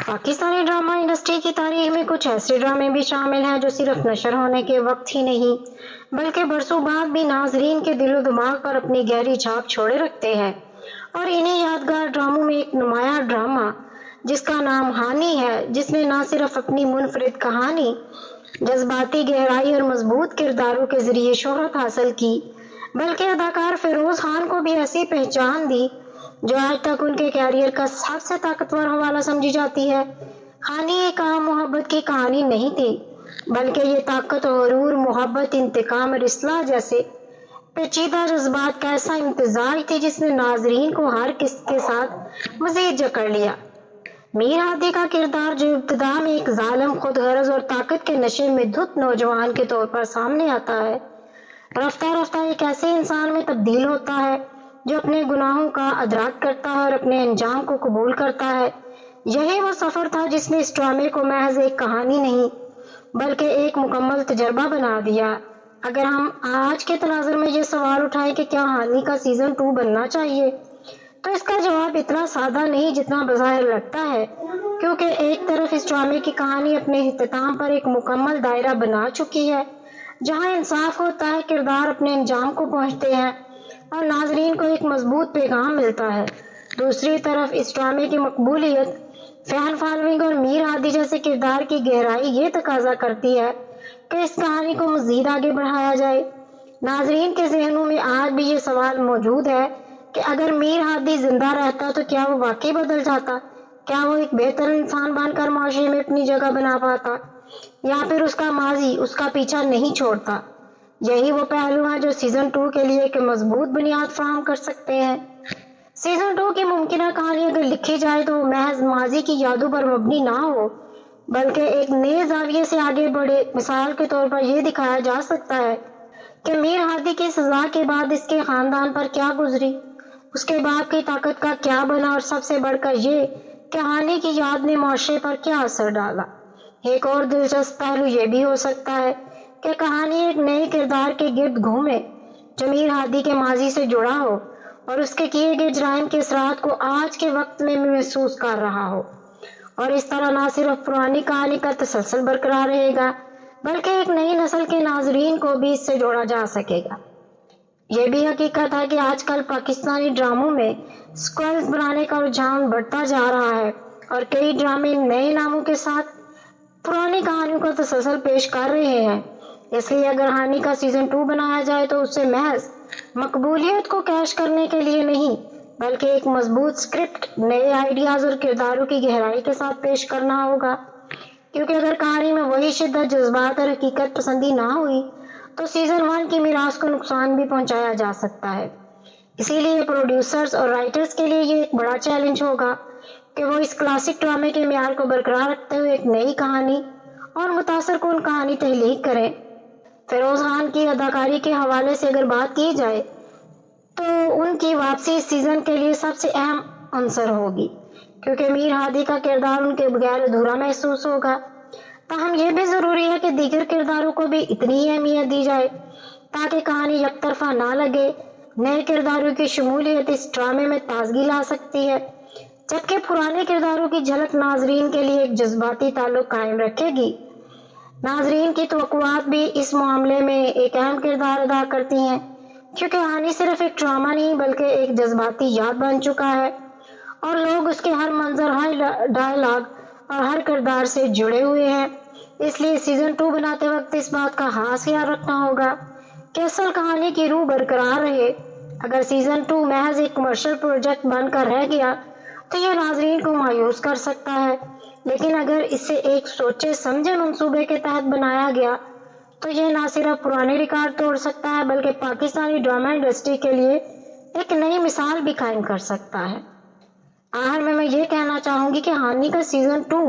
Pakistani drama industry کی تاریخ میں کچھ ایسے ڈرامے بھی شامل ہیں جو صرف نشر ہونے کے وقت ہی نہیں بلکہ برسوں بعد بھی ناظرین کے دل و دماغ پر اپنی گہری چھاپ چھوڑے رکھتے ہیں، اور انہیں یادگار ڈراموں میں ایک نمایاں ڈرامہ جس کا نام ہانی ہے، جس نے نہ صرف اپنی منفرد کہانی، جذباتی گہرائی اور مضبوط کرداروں کے ذریعے شہرت حاصل کی، بلکہ اداکار فیروز خان کو بھی ایسی پہچان دی جو آج تک ان کے کیریئر کا سب سے طاقتور حوالہ سمجھی جاتی ہے۔ ہانی ایک عام محبت کی کہانی نہیں تھی، بلکہ یہ طاقت، غرور، محبت، انتقام اور اصلاح جیسے پیچیدہ جذبات کا ایسا امتزاج تھی جس نے ناظرین کو ہر قسط کے ساتھ مزید جکڑ لیا۔ میر ہادی کا کردار، جو ابتدا میں ایک ظالم، خود غرض اور طاقت کے نشے میں دھت نوجوان کے طور پر سامنے آتا ہے، رفتہ رفتہ ایک ایسے انسان میں تبدیل ہوتا ہے جو اپنے گناہوں کا ادراک کرتا ہے اور اپنے انجام کو قبول کرتا ہے۔ یہی وہ سفر تھا جس نے اس ڈرامے کو محض ایک کہانی نہیں بلکہ ایک مکمل تجربہ بنا دیا۔ اگر ہم آج کے تناظر میں یہ سوال اٹھائیں کہ کیا ہانی کا سیزن 2 بننا چاہیے، تو اس کا جواب اتنا سادہ نہیں جتنا بظاہر لگتا ہے، کیونکہ ایک طرف اس ڈرامے کی کہانی اپنے اختتام پر ایک مکمل دائرہ بنا چکی ہے جہاں انصاف ہوتا ہے، کردار اپنے انجام کو پہنچتے ہیں اور ناظرین کو ایک مضبوط پیغام ملتا ہے۔ دوسری طرف اس ڈرامے کی مقبولیت، فین فالوئنگ اور میر ہادی جیسے کردار کی گہرائی یہ تقاضا کرتی ہے کہ اس کہانی کو مزید آگے بڑھایا جائے۔ ناظرین کے ذہنوں میں آج بھی یہ سوال موجود ہے کہ اگر میر ہادی زندہ رہتا تو کیا وہ واقعی بدل جاتا؟ کیا وہ ایک بہتر انسان بن کر معاشرے میں اپنی جگہ بنا پاتا، یا پھر اس کا ماضی اس کا پیچھا نہیں چھوڑتا؟ یہی وہ پہلو ہیں جو سیزن 2 کے لیے ایک مضبوط بنیاد فراہم کر سکتے ہیں۔ سیزن 2 کی ممکنہ کہانی اگر لکھی جائے تو وہ محض ماضی کی یادوں پر مبنی نہ ہو بلکہ ایک نئے زاویے سے آگے بڑھے۔ مثال کے طور پر یہ دکھایا جا سکتا ہے کہ میر ہادی کی سزا کے بعد اس کے خاندان پر کیا گزری، اس کے باپ کی طاقت کا کیا بنا، اور سب سے بڑھ کر یہ کہ ہانی کی یاد نے معاشرے پر کیا اثر ڈالا۔ ایک اور دلچسپ پہلو یہ بھی ہو سکتا ہے کہ کہانی ایک نئے کردار کے گرد گھومے جو میر ہادی کے ماضی سے جڑا ہو اور اس کے کیے گئے جرائم کے اثرات کو آج کے وقت میں محسوس کر رہا ہو، اور اس طرح نہ صرف پرانی کہانی کا تسلسل برقرار رہے گا بلکہ ایک نئی نسل کے ناظرین کو بھی اس سے جوڑا جا سکے گا۔ یہ بھی حقیقت ہے کہ آج کل پاکستانی ڈراموں میں سیکوئلز بنانے کا رجحان بڑھتا جا رہا ہے اور کئی ڈرامے نئے ناموں کے ساتھ پرانی کہانیوں کا تسلسل پیش کر رہے ہیں۔ اس لیے اگر ہانی کا سیزن 2 بنایا جائے تو اسے محض مقبولیت کو کیش کرنے کے لیے نہیں بلکہ ایک مضبوط اسکرپٹ، نئے آئیڈیاز اور کرداروں کی گہرائی کے ساتھ پیش کرنا ہوگا، کیونکہ اگر کہانی میں وہی شدت، جذبات اور حقیقت پسندی نہ ہوئی تو سیزن 1 کی میراث کو نقصان بھی پہنچایا جا سکتا ہے۔ اسی لیے پروڈیوسرز اور رائٹرز کے لیے یہ ایک بڑا چیلنج ہوگا کہ وہ اس کلاسک ڈرامے کے معیار کو برقرار رکھتے ہوئے ایک نئی کہانی اور متاثر کن کہانی تخلیق کریں۔ فیروز خان کی اداکاری کے حوالے سے اگر بات کی جائے تو ان کی واپسی اس سیزن کے لیے سب سے اہم عنصر ہوگی، کیونکہ میر ہادی کا کردار ان کے بغیر ادھورا محسوس ہوگا۔ تاہم یہ بھی ضروری ہے کہ دیگر کرداروں کو بھی اتنی ہی اہمیت دی جائے تاکہ کہانی یک طرفہ نہ لگے۔ نئے کرداروں کی شمولیت اس ڈرامے میں تازگی لا سکتی ہے، جبکہ پرانے کرداروں کی جھلک ناظرین کے لیے ایک جذباتی تعلق قائم رکھے گی۔ ناظرین کی توقعات بھی اس معاملے میں ایک اہم کردار ادا کرتی ہیں، کیونکہ ہانی صرف ایک ڈرامہ نہیں بلکہ ایک جذباتی یاد بن چکا ہے اور لوگ اس کے ہر منظر، ہر ڈائلاگ اور ہر کردار سے جڑے ہوئے ہیں۔ اس لیے سیزن 2 بناتے وقت اس بات کا خاص خیال رکھنا ہوگا کہ اصل کہانی کی روح برقرار رہے۔ اگر سیزن 2 محض ایک کمرشل پروجیکٹ بن کر رہ گیا تو یہ ناظرین کو مایوس کر سکتا ہے، لیکن اگر اسے ایک سوچے سمجھے منصوبے کے تحت بنایا گیا تو یہ نہ صرف پرانے ریکارڈ توڑ سکتا ہے بلکہ پاکستانی ڈرامہ انڈسٹری کے لیے ایک نئی مثال بھی قائم کر سکتا ہے۔ آخر میں یہ کہنا چاہوں گی کہ ہانی کا سیزن 2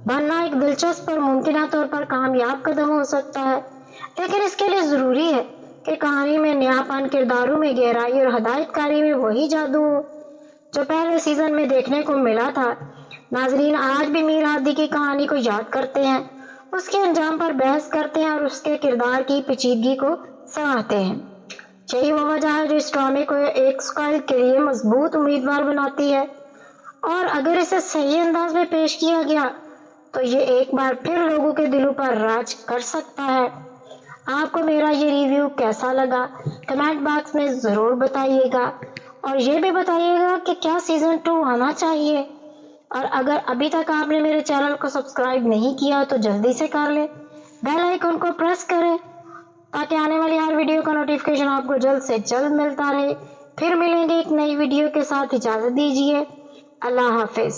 بننا ایک دلچسپ اور ممکنہ طور پر کامیاب قدم ہو سکتا ہے، لیکن اس کے لیے ضروری ہے کہ کہانی میں نیاپن، کرداروں میں گہرائی اور ہدایت کاری میں وہی جادو ہو جو پہلے سیزن میں دیکھنے کو ملا تھا۔ ناظرین آج بھی میر ہادی کی کہانی کو یاد کرتے ہیں، اس کے انجام پر بحث کرتے ہیں اور اس کے کردار کی پیچیدگی کو سراہتے ہیں۔ یہی وہ وجہ ہے جو اس ڈرامے کو ایک سیکوئل کے لیے مضبوط امیدوار بناتی ہے اور اگر اسے صحیح انداز میں پیش کیا گیا تو یہ ایک بار پھر لوگوں کے دلوں پر راج کر سکتا ہے۔ آپ کو میرا یہ ریویو کیسا لگا کمنٹ باکس میں ضرور بتائیے گا، اور یہ بھی بتائیے گا کہ کیا سیزن 2 آنا چاہیے۔ اور اگر ابھی تک آپ نے میرے چینل کو سبسکرائب نہیں کیا تو جلدی سے کر لیں، بیل آئیکن کو پریس کریں تاکہ آنے والی ہر ویڈیو کا نوٹیفیکیشن آپ کو جلد سے جلد ملتا رہے۔ پھر ملیں گے ایک نئی ویڈیو کے ساتھ، اجازت دیجیے، اللہ حافظ۔